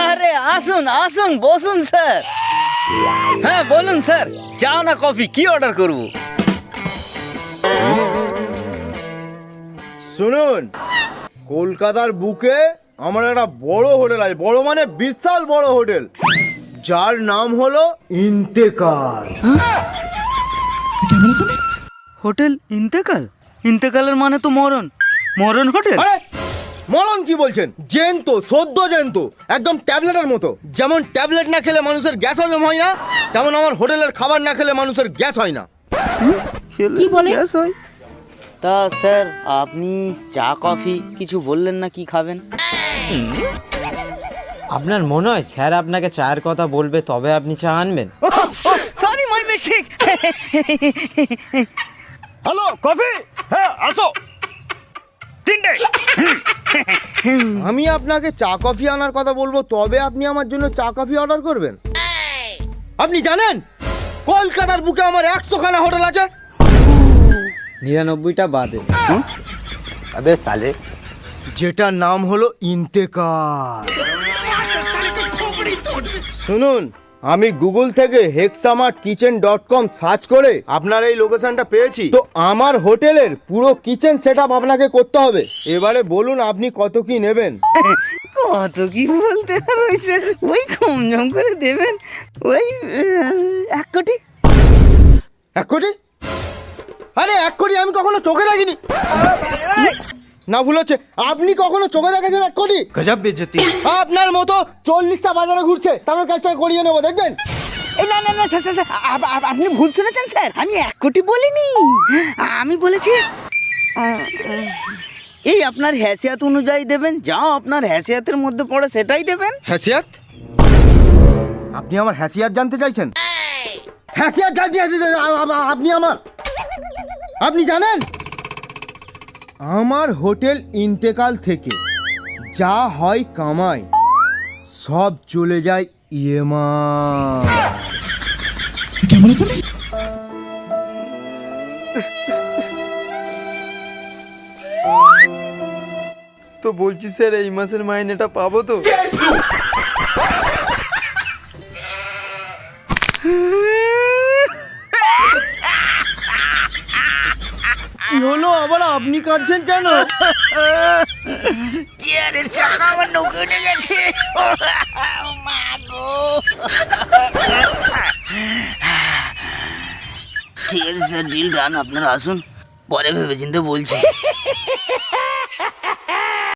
আরে আসুন আসুন, বসুন স্যার। হ্যাঁ বলুন স্যার, চা না কফি, কি অর্ডার করব? শুনুন, কলকাতার বুকে আমার একটা বড় হোটেল আছে, বড় মানে বিশাল বড় হোটেল, যার নাম হলো ইন্তেকাল। হোটেল ইন্তেকাল? ইন্তেকালের মানে তো মরণ, মরণ হোটেল। আরে মরণ কি বলছেন? জ্যান্ত, সদ্য জ্যান্ত, একদম ট্যাবলেটের মতো। যেমন ট্যাবলেট না খেলে মানুষের গ্যাস হজম হয় না, তেমন আমার হোটেলের খাবার না খেলে মানুষের গ্যাস হয় না। কি বলে? তা স্যার, আপনি চা কফি কিছু বললেন না, কি খাবেন? আপনার মনে হয় স্যার আপনাকে চায়ের কথা বলবে, তবে আপনি চা আনবেন? Sorry, my mistake. Hello, coffee? হ্যাঁ আসো, তিনটে। আমি আপনাকে চা কফি আনার কথা বলবো, তবে আপনি আমার জন্য চা কফি অর্ডার করবেন? আপনি জানেন কলকাতার বুকে আমার 100খানা হোটেল আছে, 99টা বাদে। আবে সালে, যেটার নাম হলো ইন্তেকাল। শুনুন, আমি গুগল থেকে hexamartkitchen.com সার্চ করে আপনার এই লোকেশনটা পেয়েছি। তো আমার হোটেলের পুরো কিচেন সেটআপ আপনাকে করতে হবে। এবারে বলুন আপনি কত কি নেবেন? কত কি বলতে রয়েছে, ওই কম জম করে দেবেন, ওই 1 কোটি। 1 কোটি? আরে 1 কোটি আমি কখনো চোখে দেখিনি। না ভুল হচ্ছে, আপনি কখনো চোখে দেখেছেন 1 কোটি? গজব বেজতি। আপনার মতো 40টা বাজারে ঘুরছে, তাদের কাছ থেকে করিয়ে নেবো, দেখবেন। এই না না না স্যার, স্যার, আপনি ভুল শুনেছেন স্যার, আমি 1 কোটি বলিনি, আমি বলেছি এই আপনার হ্যাসিয়াত অনুযায়ী দেবেন, যা আপনার হ্যাসিয়াতের মধ্যে পড়ে সেটাই দেবেন। হ্যাসিয়াত? আপনি আমার হ্যাসিয়াত জানতে চাইছেন? হ্যাসিয়াত জানতে আপনি আপনি জানেন আমার হোটেল ইন্তেকাল থেকে যা হয় কামাই সব চলে যায় ইএমআই। তো বলছি স্যার, এই মাসের মাইনেটা পাবো তো? কি হলো আবার, আপনি কাঁদছেন কেন? চেয়ারের চাকা আমার নৌকে উঠে গেছে, মা গো। ঠিক আছে স্যার, ডিল ডান, আপনারা আসুন, পরে ভেবেচিন্তে বলছি।